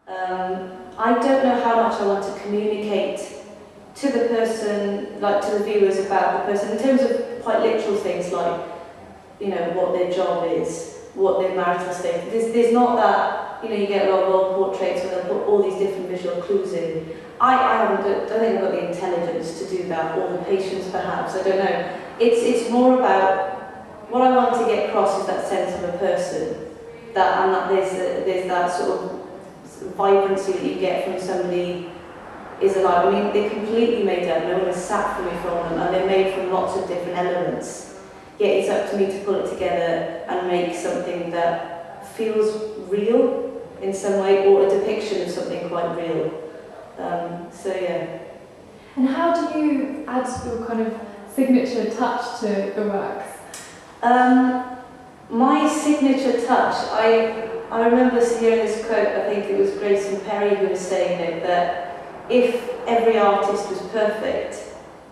I don't know how much I want to communicate to the person, like to the viewers, about the person in terms of quite literal things like, you know, what their job is, what their marital state. There's not that, you know, you get a lot of old portraits where they'll put all these different visual clues in. I don't think I've got the intelligence to do that, or the patience perhaps, I don't know. It's more about, what I want to get across is that sense of a person, and that there's that sort of vibrancy that you get from somebody is alive. I mean, they're completely made up, no one has sat for me from them, and they're made from lots of different elements. Yet it's up to me to pull it together and make something that feels real in some way, or a depiction of something quite real. So yeah. And how do you add your kind of signature touch to the works? My signature touch, I remember hearing this quote, I think it was Grayson Perry who was saying it, that if every artist was perfect,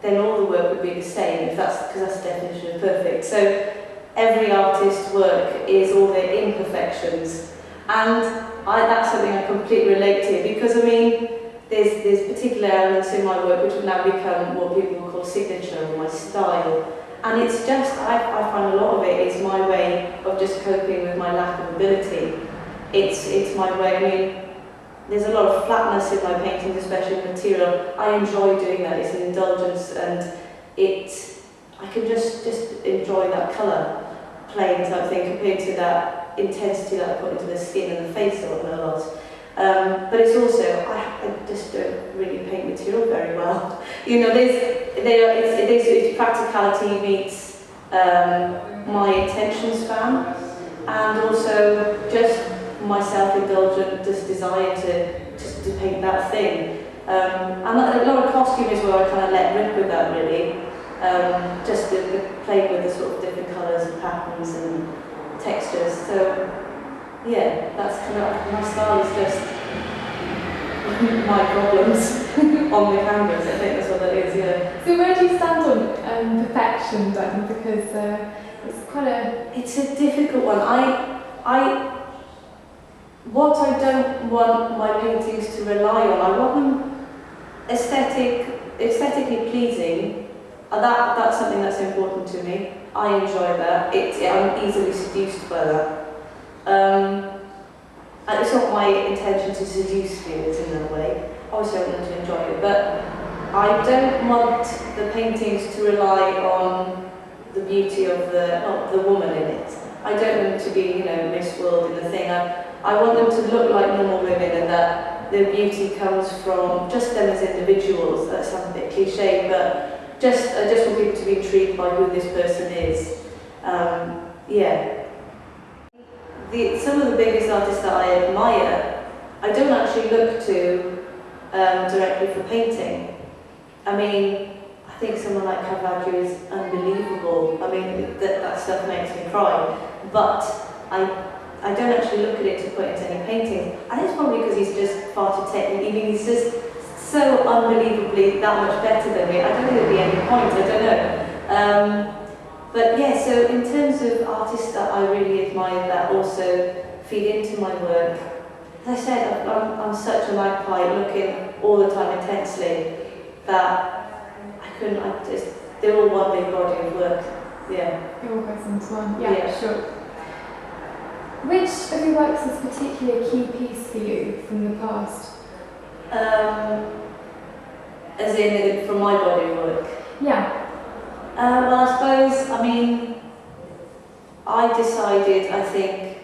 then all the work would be the same, because that's the definition of perfect. So every artist's work is all their imperfections, and that's something I completely relate to, because I mean, there's particular elements in my work which have now become what people call signature, or my style. And it's just, I find a lot of it is my way of just coping with my lack of ability. It's my way, I mean, there's a lot of flatness in my paintings, especially material. I enjoy doing that, it's an indulgence, and I can just enjoy that colour playing type thing compared to that intensity that I put into the skin and the face a lot. But it's also, I just don't really paint material very well. You know, it's practicality meets my attention span, and also just my self-indulgent desire to paint that thing. And a lot of costume is where I kind of let rip with that, really. Just the playing with the sort of different colours and patterns and textures. So yeah, that's kind of, my style is just my problems on the canvas. I think that's what that is, yeah. So where do you stand on perfection then? Because it's quite a... It's a difficult one. What I don't want my paintings to rely on, I want them aesthetically pleasing. That's something that's important to me. I enjoy that. I'm easily seduced by that. And it's not my intention to seduce viewers in that way. Obviously I want them to enjoy it, but I don't want the paintings to rely on the beauty of the woman in it. I don't want them to be, you know, Miss World in the thing. I want them to look like normal women, and that their beauty comes from just them as individuals. That sounds a bit cliche, but I just want people to be intrigued by who this person is. Yeah. Some of the biggest artists that I admire, I don't actually look to directly for painting. I mean, I think someone like Caravaggio is unbelievable. I mean, that stuff makes me cry. But I don't actually look at it to put into any paintings. I think it's probably because he's just far too technical. I mean, he's just so unbelievably that much better than me. I don't think there'd be any point, I don't know. But yeah, so in terms of artists that I really admire that also feed into my work, as I said, I'm such a magpie looking all the time intensely that they're all one big body of work. Yeah. It all goes into one. Yeah, sure. Which of your works is particularly a key piece for you from the past? As in from my body of work? Yeah. Well, I suppose, I mean, I decided, I think,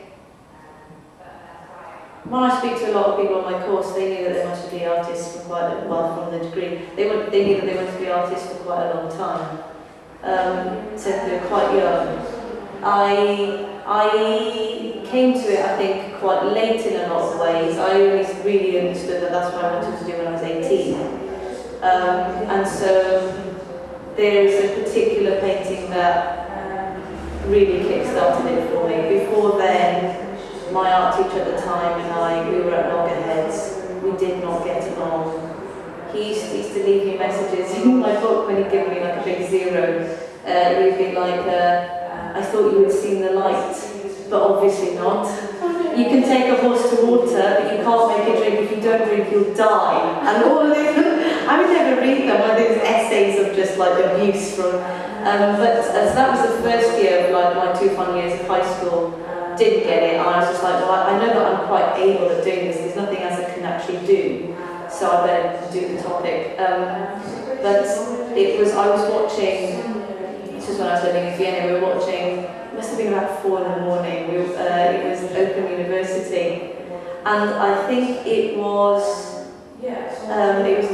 when I speak to a lot of people on my course, they knew that they wanted to be artists for quite a while from the degree. They knew that they wanted to be artists for quite a long time. So they were quite young. I came to it, I think, quite late in a lot of ways. I only really understood that that's what I wanted to do when I was 18. And so there's a particular painting that really kick-started it for me. Before then, my art teacher at the time and we were at loggerheads. We did not get along. He used to leave me messages in my book when he'd given me like a big 0. He'd be like, I thought you had seen the light, but obviously not. you can take a horse to water, but you can't make it drink. If you don't drink, you'll die. And all of this, I would never read them. I think it's essays of just like abuse from. But so that was the first year of like my 2 fun years of high school. Didn't get it, and I was just like, well, I know that I'm quite able at doing this. There's nothing else I can actually do, so I better do the topic. But it was, I was watching. This was when I was living in Vienna. We were watching. It must have been about 4 in the morning. It was Open University, and I think it was a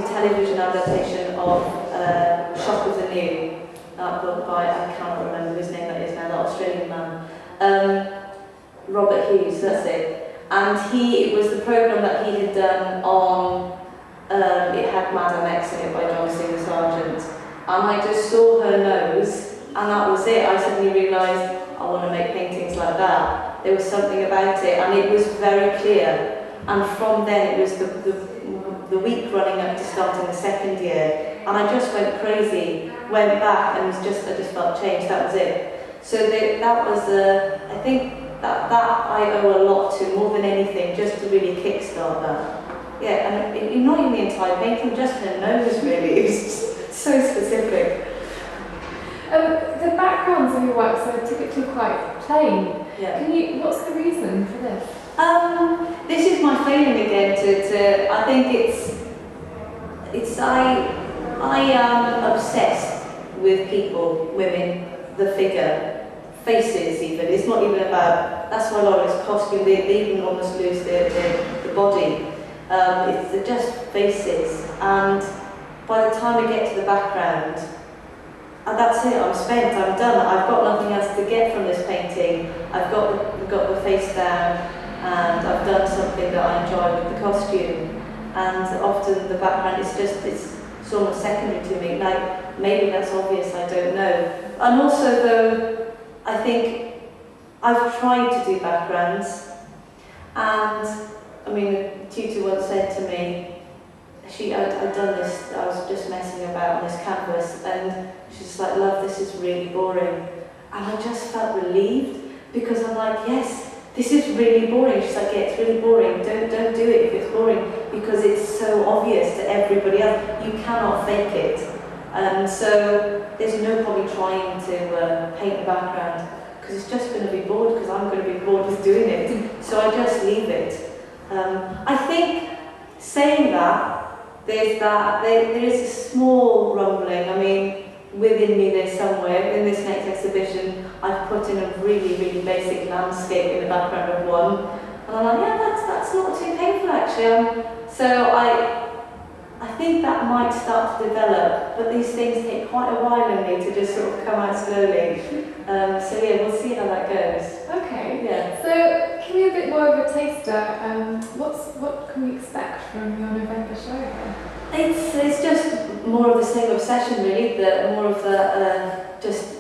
television adaptation of Shock of the New, that book by, I can't remember whose name that is now, that Australian man. Robert Hughes, that's it. And it was the programme that he had done on, it had Madame X in it by John Singer Sargent. And I just saw her nose, and that was it. I suddenly realised, I want to make paintings like that. There was something about it, and it was very clear. And from then, it was the week running up to starting the second year, and I just went crazy, went back, and I just felt changed. That was it. So that was, I think, that I owe a lot to, more than anything, just to really kickstart that. Yeah, and not even the entire painting, just her nose really. It was just so specific. The backgrounds of your works are typically quite plain. Yeah. What's the reason for this? This is my failing again. I think I am obsessed with people, women, the figure. Faces even, it's not even about, that's why a lot of it's costume, they even almost lose the body. It's just faces, and by the time I get to the background, and that's it, I'm spent, I'm done, I've got nothing else to get from this painting. I've got the face down, and I've done something that I enjoy with the costume. And often the background it's almost secondary to me. Like, maybe that's obvious, I don't know. And also though, I think I've tried to do backgrounds, and I mean, a tutor once said to me, I'd done this, I was just messing about on this canvas, and she's like, love, this is really boring. And I just felt relieved, because I'm like, yes, this is really boring. She's like, yeah, it's really boring, don't do it if it's boring, because it's so obvious to everybody else, you cannot fake it. And so there's no point trying to paint the background, because it's just going to be bored, because I'm going to be bored with doing it. So I just leave it. I think saying that, there is a small rumbling. I mean, within me there's somewhere, in this next exhibition, I've put in a really, really basic landscape in the background of one. And I'm like, yeah, that's not too painful actually. So I think that might start to develop, but these things take quite a while in me to just sort of come out slowly. So yeah, we'll see how that goes. Okay. Yeah. So can we have a bit more of a taster? What can we expect from your November show here? It's just more of the same obsession really, more of the just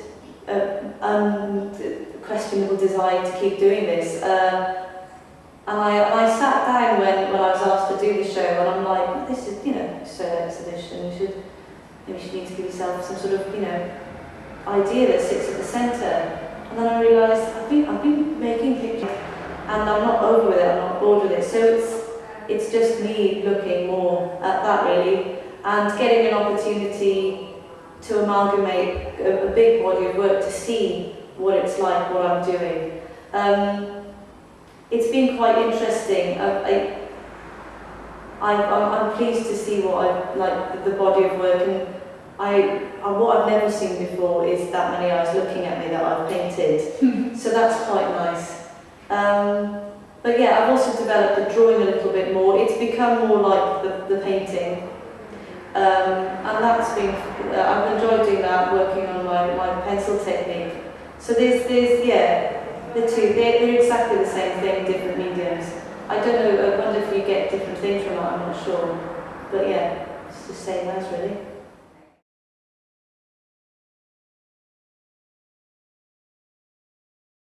questionable desire to keep doing this. And I sat down when I was asked to do the show, and I'm like, this is, so exhibition, maybe you need to give yourself some sort of, idea that sits at the centre. And then I realised I've been making pictures, and I'm not over with it, I'm not bored with it. So it's just me looking more at that really, and getting an opportunity to amalgamate a big body of work to see what it's like, what I'm doing. It's been quite interesting. I'm pleased to see what the body of work, and what I've never seen before is that many eyes looking at me that I've painted. So that's quite nice. But yeah, I've also developed the drawing a little bit more. It's become more like the painting. And that's been, I've enjoyed doing that, working on my pencil technique. So there's the two, they're exactly the same thing, different mediums. I don't know, I wonder if you get different things from that, I'm not sure. But yeah, it's the same as really.